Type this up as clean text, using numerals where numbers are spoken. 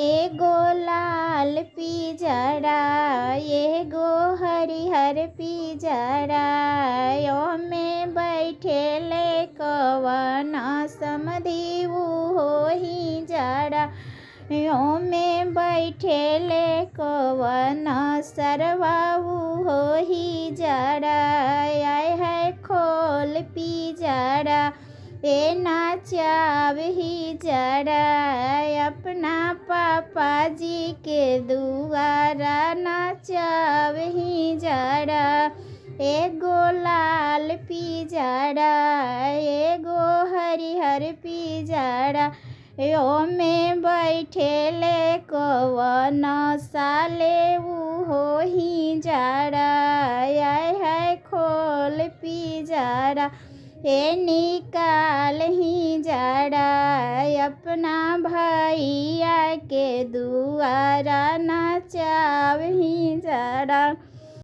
एगो लाल पिजड़ा एगो हरिहर पिजड़ा ओमे बैठेले कवन समधि होही जड़ा ओमे बैठेले कवन सरवा होही जड़ा आय है खोल पिजड़ा ए नाचावही जड़ा अपना पापा जी के दुआरा नाचावही जड़ा एगो लाल पिजड़ा एगो हरिहर पिजड़ा ओमे बैठेले कवन साले होही जड़ा आय है खोल पिजड़ा ए निकाल ही जड़ा अपना भैया के दुआरा नाचावही जड़ा।